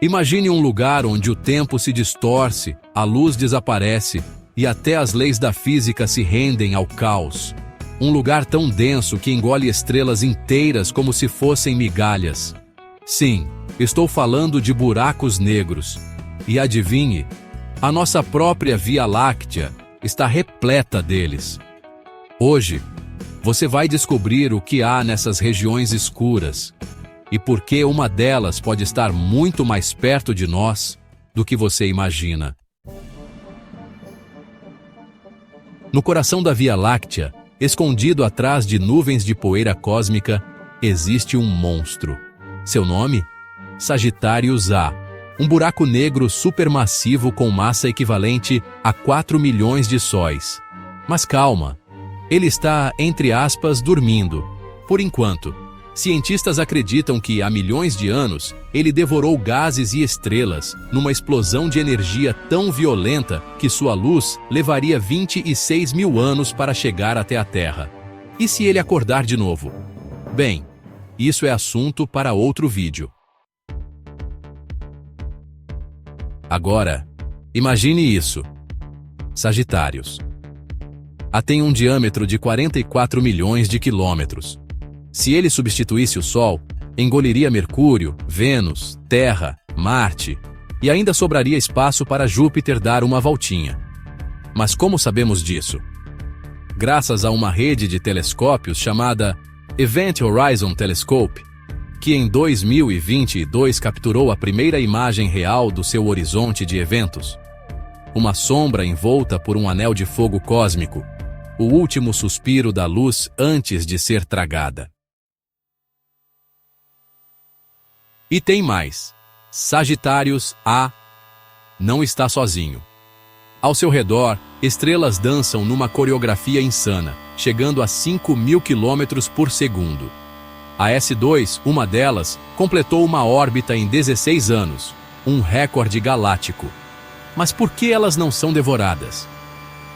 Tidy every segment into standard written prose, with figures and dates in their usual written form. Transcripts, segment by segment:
Imagine um lugar onde o tempo se distorce, a luz desaparece e até as leis da física se rendem ao caos. Um lugar tão denso que engole estrelas inteiras como se fossem migalhas. Sim, estou falando de buracos negros. E adivinhe, a nossa própria Via Láctea está repleta deles. Hoje, você vai descobrir o que há nessas regiões escuras e por que uma delas pode estar muito mais perto de nós do que você imagina. No coração da Via Láctea, escondido atrás de nuvens de poeira cósmica, existe um monstro. Seu nome? Sagitários A, um buraco negro supermassivo com massa equivalente a 4 milhões de sóis. Mas calma, ele está, entre aspas, dormindo. Por enquanto, cientistas acreditam que, há milhões de anos, ele devorou gases e estrelas numa explosão de energia tão violenta que sua luz levaria 26 mil anos para chegar até a Terra. E se ele acordar de novo? Bem, isso é assunto para outro vídeo. Agora, imagine isso. Sagitários. A tem um diâmetro de 44 milhões de quilômetros. Se ele substituísse o Sol, engoliria Mercúrio, Vênus, Terra, Marte, e ainda sobraria espaço para Júpiter dar uma voltinha. Mas como sabemos disso? Graças a uma rede de telescópios chamada Event Horizon Telescope, que em 2022 capturou a primeira imagem real do seu horizonte de eventos. Uma sombra envolta por um anel de fogo cósmico, o último suspiro da luz antes de ser tragada. E tem mais. Sagitários A não está sozinho. Ao seu redor, estrelas dançam numa coreografia insana, chegando a 5.000 km por segundo. A S2, uma delas, completou uma órbita em 16 anos, um recorde galáctico. Mas por que elas não são devoradas?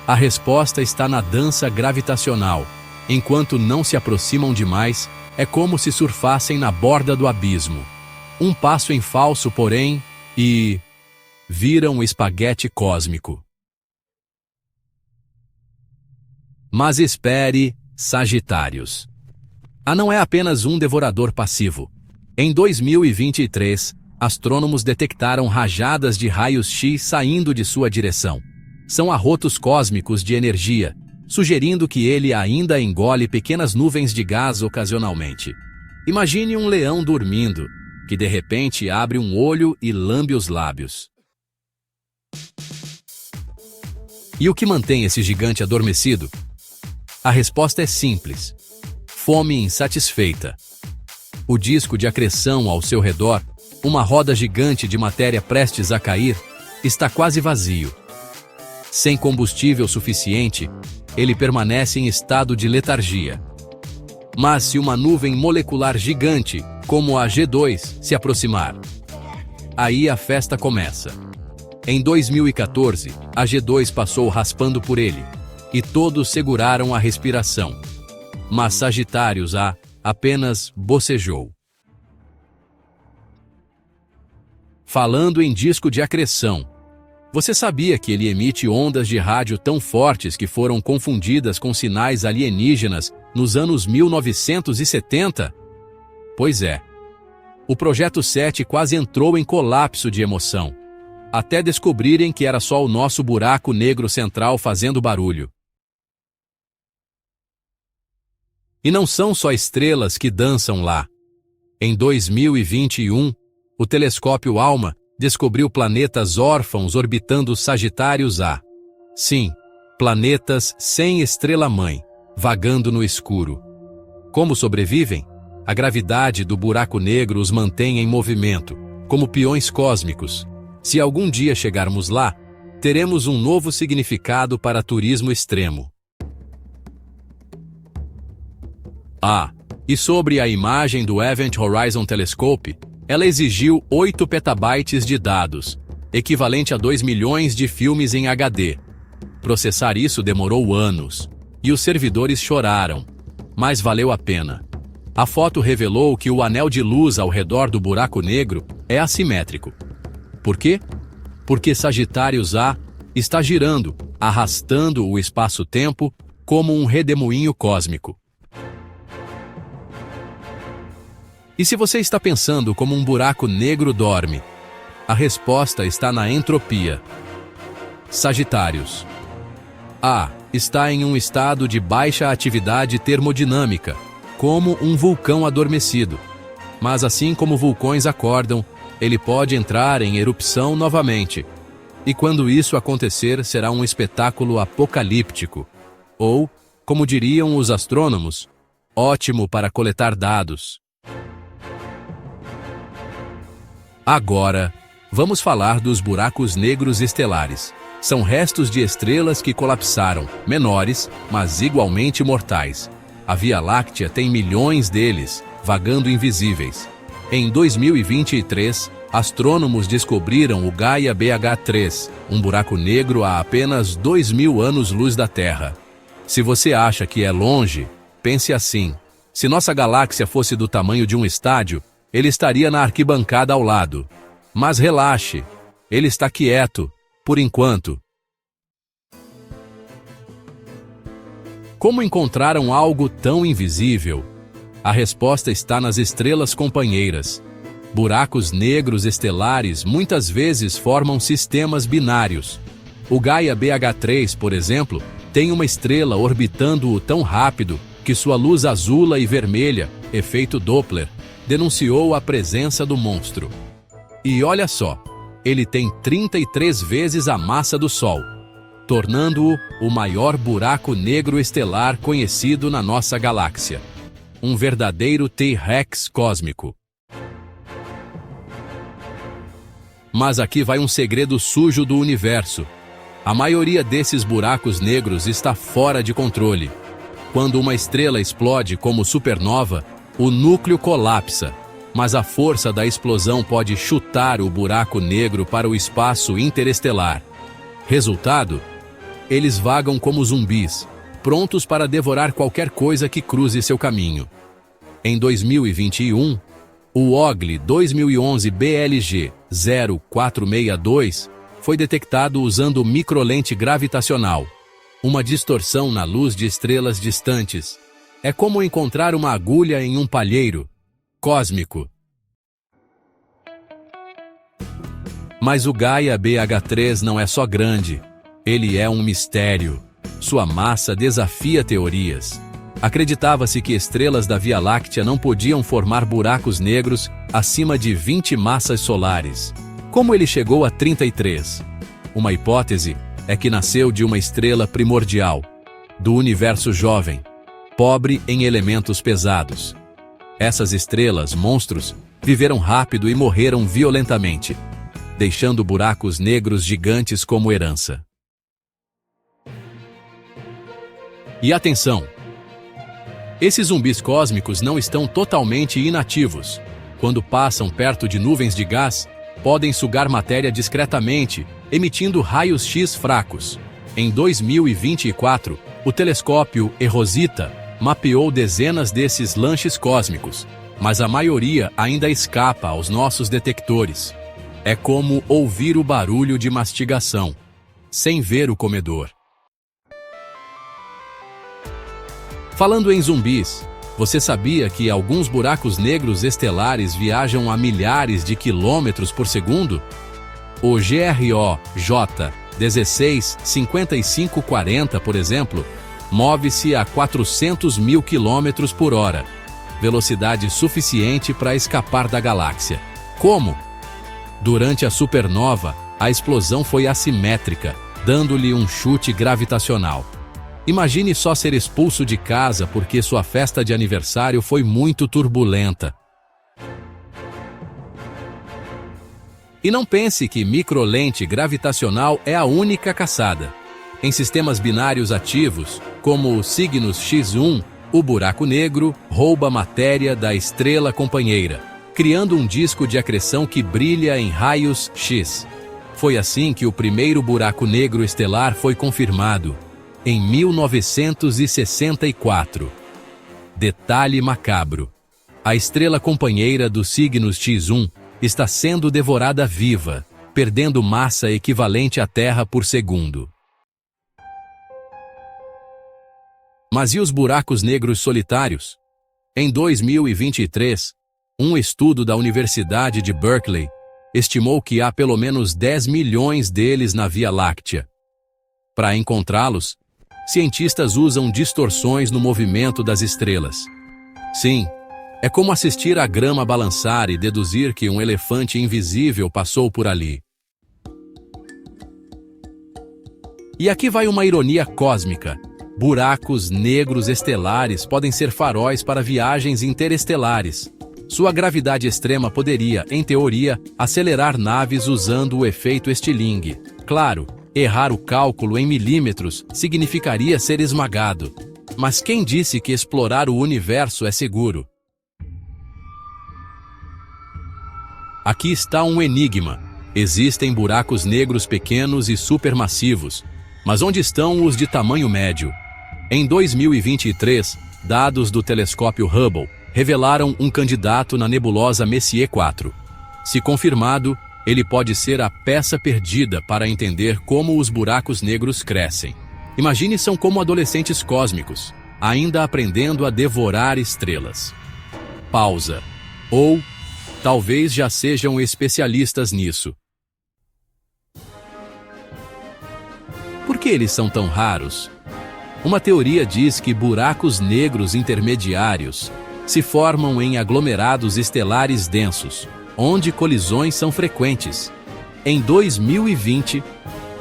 A resposta está na dança gravitacional. Enquanto não se aproximam demais, é como se surfassem na borda do abismo. Um passo em falso, porém, e viram um espaguete cósmico. Mas espere, Sagitários. Não é apenas um devorador passivo. Em 2023, astrônomos detectaram rajadas de raios-x saindo de sua direção. São arrotos cósmicos de energia, sugerindo que ele ainda engole pequenas nuvens de gás ocasionalmente. Imagine um leão dormindo, que de repente abre um olho e lambe os lábios. E o que mantém esse gigante adormecido? A resposta é simples: fome insatisfeita. O disco de acreção ao seu redor, uma roda gigante de matéria prestes a cair, está quase vazio. Sem combustível suficiente, ele permanece em estado de letargia. Mas se uma nuvem molecular gigante, como a G2, se aproximar, aí a festa começa. Em 2014, a G2 passou raspando por ele, e todos seguraram a respiração. Mas Sagitários A apenas bocejou. Falando em disco de acreção, você sabia que ele emite ondas de rádio tão fortes que foram confundidas com sinais alienígenas nos anos 1970? Pois é. O Projeto 7 quase entrou em colapso de emoção, até descobrirem que era só o nosso buraco negro central fazendo barulho. E não são só estrelas que dançam lá. Em 2021, o telescópio ALMA descobriu planetas órfãos orbitando Sagitários A. Sim, planetas sem estrela-mãe, vagando no escuro. Como sobrevivem? A gravidade do buraco negro os mantém em movimento, como peões cósmicos. Se algum dia chegarmos lá, teremos um novo significado para turismo extremo. E sobre a imagem do Event Horizon Telescope, ela exigiu 8 petabytes de dados, equivalente a 2 milhões de filmes em HD. Processar isso demorou anos, e os servidores choraram, mas valeu a pena. A foto revelou que o anel de luz ao redor do buraco negro é assimétrico, Por quê? Porque Sagitários A está girando, arrastando o espaço-tempo como um redemoinho cósmico. E se você está pensando como um buraco negro dorme, a resposta está na entropia. Sagitários A está em um estado de baixa atividade termodinâmica, como um vulcão adormecido. Mas assim como vulcões acordam, ele pode entrar em erupção novamente. E quando isso acontecer, será um espetáculo apocalíptico. Ou, como diriam os astrônomos, ótimo para coletar dados. Agora, vamos falar dos buracos negros estelares. São restos de estrelas que colapsaram, menores, mas igualmente mortais. A Via Láctea tem milhões deles, vagando invisíveis. Em 2023, astrônomos descobriram o Gaia BH3, um buraco negro a apenas 2.000 anos-luz da Terra. Se você acha que é longe, pense assim: se nossa galáxia fosse do tamanho de um estádio, ele estaria na arquibancada ao lado. Mas relaxe, ele está quieto, por enquanto. Como encontraram algo tão invisível? A resposta está nas estrelas companheiras. Buracos negros estelares muitas vezes formam sistemas binários. O Gaia BH3, por exemplo, tem uma estrela orbitando-o tão rápido que sua luz azula e vermelha, efeito Doppler, denunciou a presença do monstro. E olha só, ele tem 33 vezes a massa do Sol, tornando-o o maior buraco negro estelar conhecido na nossa galáxia. Um verdadeiro T-Rex cósmico. Mas aqui vai um segredo sujo do universo. A maioria desses buracos negros está fora de controle. Quando uma estrela explode como supernova, o núcleo colapsa, mas a força da explosão pode chutar o buraco negro para o espaço interestelar. Resultado? Eles vagam como zumbis, prontos para devorar qualquer coisa que cruze seu caminho. Em 2021, o OGLE 2011 BLG 0462 foi detectado usando microlente gravitacional, uma distorção na luz de estrelas distantes. É como encontrar uma agulha em um palheiro cósmico. Mas o Gaia BH3 não é só grande, ele é um mistério. Sua massa desafia teorias. Acreditava-se que estrelas da Via Láctea não podiam formar buracos negros acima de 20 massas solares. Como ele chegou a 33? Uma hipótese é que nasceu de uma estrela primordial, do universo jovem, pobre em elementos pesados. Essas estrelas, monstros, viveram rápido e morreram violentamente, deixando buracos negros gigantes como herança. E atenção! Esses zumbis cósmicos não estão totalmente inativos. Quando passam perto de nuvens de gás, podem sugar matéria discretamente, emitindo raios X fracos. Em 2024, o telescópio eROSITA mapeou dezenas desses lanches cósmicos, mas a maioria ainda escapa aos nossos detectores. É como ouvir o barulho de mastigação, sem ver o comedor. Falando em zumbis, você sabia que alguns buracos negros estelares viajam a milhares de quilômetros por segundo? O GROJ 165540, por exemplo, move-se a 400 mil quilômetros por hora, velocidade suficiente para escapar da galáxia. Como? Durante a supernova, a explosão foi assimétrica, dando-lhe um chute gravitacional. Imagine só ser expulso de casa porque sua festa de aniversário foi muito turbulenta. E não pense que microlente gravitacional é a única caçada. Em sistemas binários ativos, como o Cygnus X1, o buraco negro rouba matéria da estrela companheira, criando um disco de acreção que brilha em raios X. Foi assim que o primeiro buraco negro estelar foi confirmado, em 1964. Detalhe macabro: a estrela companheira do Cygnus X1 está sendo devorada viva, perdendo massa equivalente à Terra por segundo. Mas e os buracos negros solitários? Em 2023, um estudo da Universidade de Berkeley estimou que há pelo menos 10 milhões deles na Via Láctea. Para encontrá-los, cientistas usam distorções no movimento das estrelas. Sim, é como assistir a grama balançar e deduzir que um elefante invisível passou por ali. E aqui vai uma ironia cósmica. Buracos negros estelares podem ser faróis para viagens interestelares. Sua gravidade extrema poderia, em teoria, acelerar naves usando o efeito estilingue. Claro, errar o cálculo em milímetros significaria ser esmagado. Mas quem disse que explorar o universo é seguro? Aqui está um enigma. Existem buracos negros pequenos e supermassivos. Mas onde estão os de tamanho médio? Em 2023, dados do telescópio Hubble revelaram um candidato na nebulosa Messier 4. Se confirmado, ele pode ser a peça perdida para entender como os buracos negros crescem. Imagine, são como adolescentes cósmicos, ainda aprendendo a devorar estrelas. Pausa. Ou, talvez já sejam especialistas nisso. Por que eles são tão raros? Uma teoria diz que buracos negros intermediários se formam em aglomerados estelares densos, onde colisões são frequentes. Em 2020,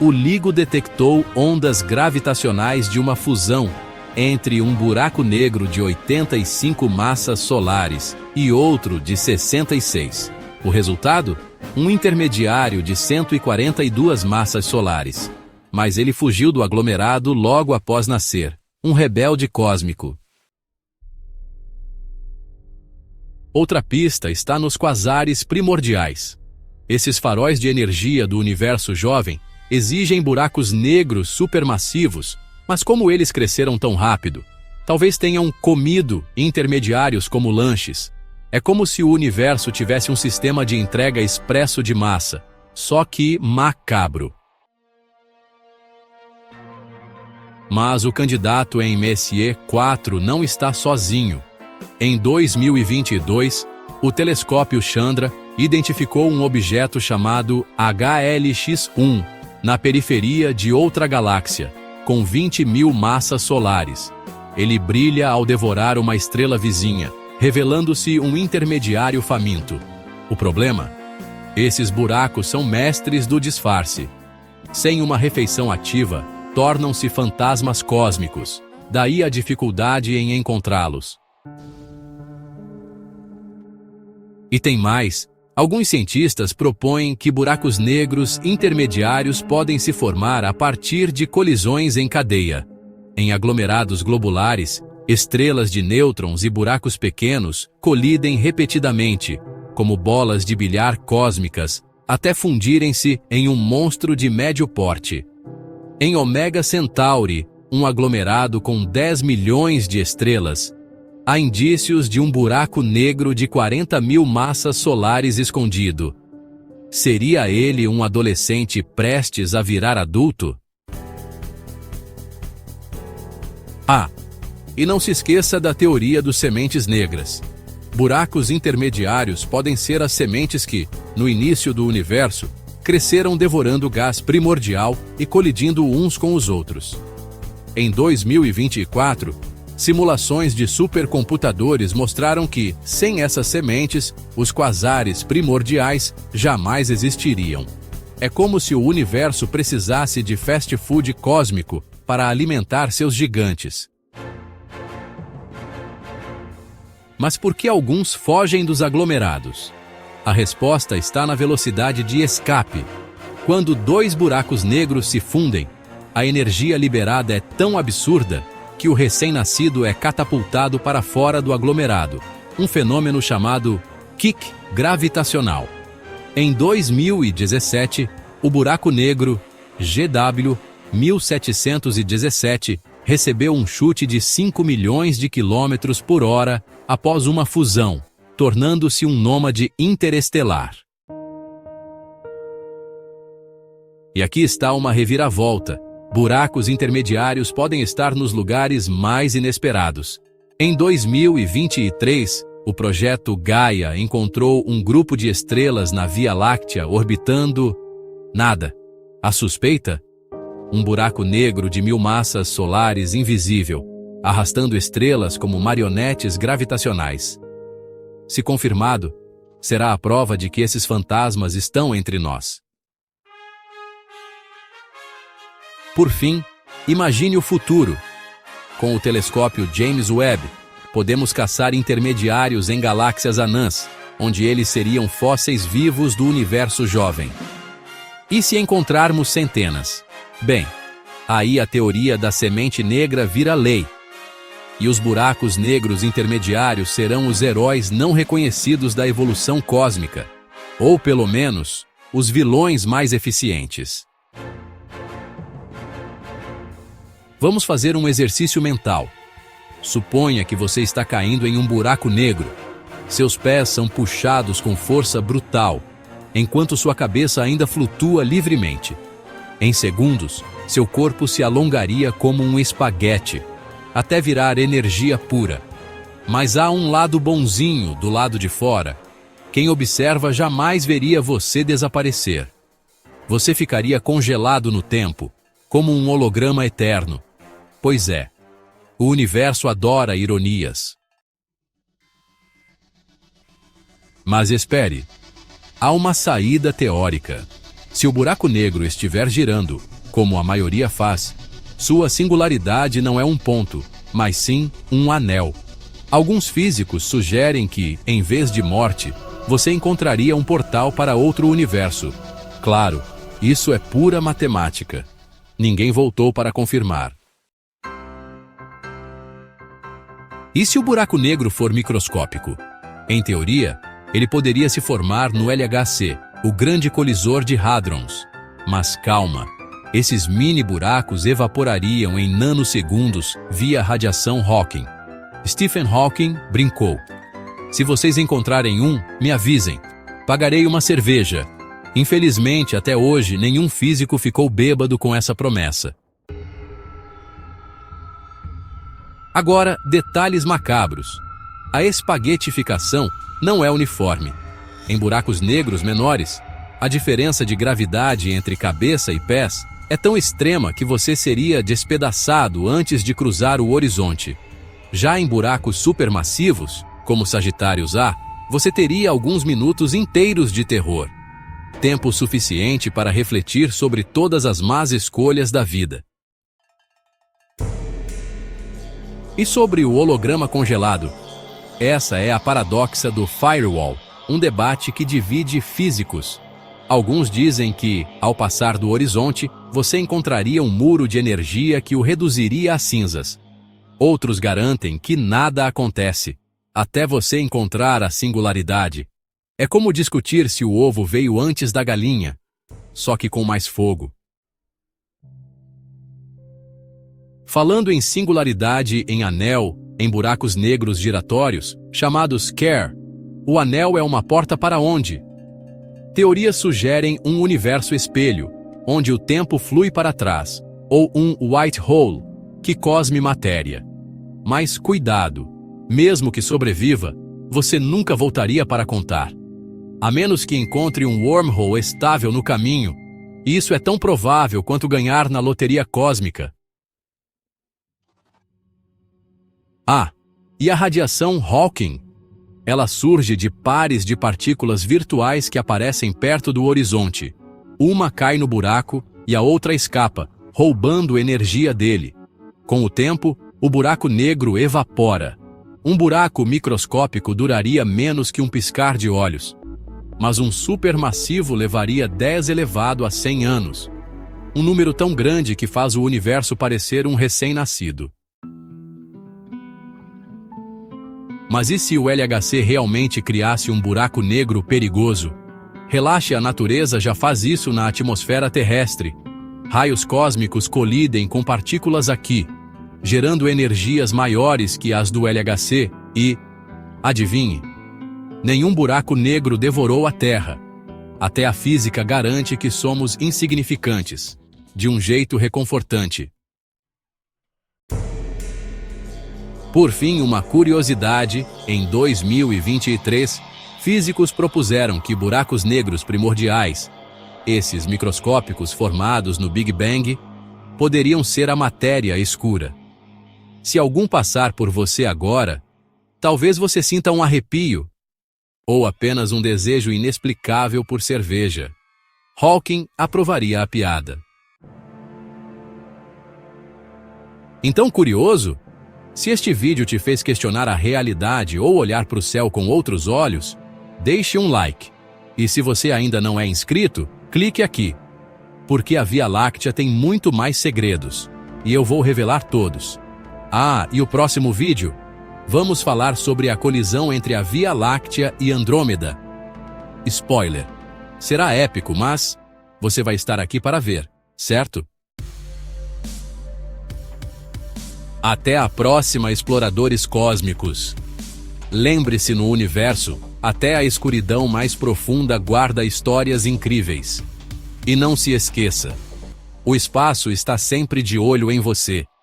o LIGO detectou ondas gravitacionais de uma fusão entre um buraco negro de 85 massas solares e outro de 66. O resultado? Um intermediário de 142 massas solares. Mas ele fugiu do aglomerado logo após nascer, um rebelde cósmico. Outra pista está nos quasares primordiais. Esses faróis de energia do universo jovem exigem buracos negros supermassivos, mas como eles cresceram tão rápido? Talvez tenham comido intermediários como lanches. É como se o universo tivesse um sistema de entrega expresso de massa, só que macabro. Mas o candidato em Messier 4 não está sozinho. Em 2022, o telescópio Chandra identificou um objeto chamado HLX-1 na periferia de outra galáxia, com 20 mil massas solares. Ele brilha ao devorar uma estrela vizinha, revelando-se um intermediário faminto. O problema? Esses buracos são mestres do disfarce. Sem uma refeição ativa, tornam-se fantasmas cósmicos, daí a dificuldade em encontrá-los. E tem mais. Alguns cientistas propõem que buracos negros intermediários podem se formar a partir de colisões em cadeia. Em aglomerados globulares, estrelas de nêutrons e buracos pequenos colidem repetidamente, como bolas de bilhar cósmicas, até fundirem-se em um monstro de médio porte. Em Omega Centauri, um aglomerado com 10 milhões de estrelas, há indícios de um buraco negro de 40 mil massas solares escondido. Seria ele um adolescente prestes a virar adulto? E não se esqueça da teoria dos sementes negras. Buracos intermediários podem ser as sementes que, no início do universo, cresceram devorando gás primordial e colidindo uns com os outros. Em 2024, simulações de supercomputadores mostraram que, sem essas sementes, os quasares primordiais jamais existiriam. É como se o universo precisasse de fast food cósmico para alimentar seus gigantes. Mas por que alguns fogem dos aglomerados? A resposta está na velocidade de escape. Quando dois buracos negros se fundem, a energia liberada é tão absurda que o recém-nascido é catapultado para fora do aglomerado, um fenômeno chamado kick gravitacional. Em 2017, o buraco negro GW 1717 recebeu um chute de 5 milhões de quilômetros por hora após uma fusão, tornando-se um nômade interestelar. E aqui está uma reviravolta. Buracos intermediários podem estar nos lugares mais inesperados. Em 2023, o projeto Gaia encontrou um grupo de estrelas na Via Láctea orbitando nada. A suspeita? Um buraco negro de 1000 massas solares invisível, arrastando estrelas como marionetes gravitacionais. Se confirmado, será a prova de que esses fantasmas estão entre nós. Por fim, imagine o futuro. Com o telescópio James Webb, podemos caçar intermediários em galáxias anãs, onde eles seriam fósseis vivos do universo jovem. E se encontrarmos centenas? Bem, aí a teoria da semente negra vira lei. E os buracos negros intermediários serão os heróis não reconhecidos da evolução cósmica, ou pelo menos, os vilões mais eficientes. Vamos fazer um exercício mental. Suponha que você está caindo em um buraco negro. Seus pés são puxados com força brutal, enquanto sua cabeça ainda flutua livremente. Em segundos, seu corpo se alongaria como um espaguete, até virar energia pura. Mas há um lado bonzinho do lado de fora. Quem observa jamais veria você desaparecer. Você ficaria congelado no tempo, como um holograma eterno. Pois é, o universo adora ironias. Mas espere, há uma saída teórica. Se o buraco negro estiver girando, como a maioria faz, sua singularidade não é um ponto, mas sim um anel. Alguns físicos sugerem que, em vez de morte, você encontraria um portal para outro universo. Claro, isso é pura matemática. Ninguém voltou para confirmar. E se o buraco negro for microscópico? Em teoria, ele poderia se formar no LHC, o grande colisor de hadrons. Mas calma, esses mini buracos evaporariam em nanosegundos via radiação Hawking. Stephen Hawking brincou: "Se vocês encontrarem um, me avisem. Pagarei uma cerveja." Infelizmente, até hoje, nenhum físico ficou bêbado com essa promessa. Agora, detalhes macabros. A espaguetificação não é uniforme. Em buracos negros menores, a diferença de gravidade entre cabeça e pés é tão extrema que você seria despedaçado antes de cruzar o horizonte. Já em buracos supermassivos, como Sagitários A, você teria alguns minutos inteiros de terror. Tempo suficiente para refletir sobre todas as más escolhas da vida. E sobre o holograma congelado? Essa é a paradoxa do firewall, um debate que divide físicos. Alguns dizem que, ao passar do horizonte, você encontraria um muro de energia que o reduziria a cinzas. Outros garantem que nada acontece, até você encontrar a singularidade. É como discutir se o ovo veio antes da galinha, só que com mais fogo. Falando em singularidade em anel, em buracos negros giratórios, chamados Care, o anel é uma porta para onde? Teorias sugerem um universo espelho, onde o tempo flui para trás, ou um white hole, que cosme matéria. Mas cuidado, mesmo que sobreviva, você nunca voltaria para contar. A menos que encontre um wormhole estável no caminho, e isso é tão provável quanto ganhar na loteria cósmica. E a radiação Hawking? Ela surge de pares de partículas virtuais que aparecem perto do horizonte. Uma cai no buraco e a outra escapa, roubando energia dele. Com o tempo, o buraco negro evapora. Um buraco microscópico duraria menos que um piscar de olhos. Mas um supermassivo levaria 10 elevado a 100 anos. Um número tão grande que faz o universo parecer um recém-nascido. Mas e se o LHC realmente criasse um buraco negro perigoso? Relaxe, a natureza já faz isso na atmosfera terrestre. Raios cósmicos colidem com partículas aqui, gerando energias maiores que as do LHC e, adivinhe, nenhum buraco negro devorou a Terra. Até a física garante que somos insignificantes, de um jeito reconfortante. Por fim, uma curiosidade: em 2023, físicos propuseram que buracos negros primordiais, esses microscópicos formados no Big Bang, poderiam ser a matéria escura. Se algum passar por você agora, talvez você sinta um arrepio, ou apenas um desejo inexplicável por cerveja. Hawking aprovaria a piada. Então, curioso? Se este vídeo te fez questionar a realidade ou olhar para o céu com outros olhos, deixe um like. E se você ainda não é inscrito, clique aqui. Porque a Via Láctea tem muito mais segredos, e eu vou revelar todos. Ah, e o próximo vídeo? Vamos falar sobre a colisão entre a Via Láctea e Andrômeda. Spoiler. Será épico, mas você vai estar aqui para ver, certo? Até a próxima, exploradores cósmicos. Lembre-se, no universo, até a escuridão mais profunda guarda histórias incríveis. E não se esqueça, o espaço está sempre de olho em você.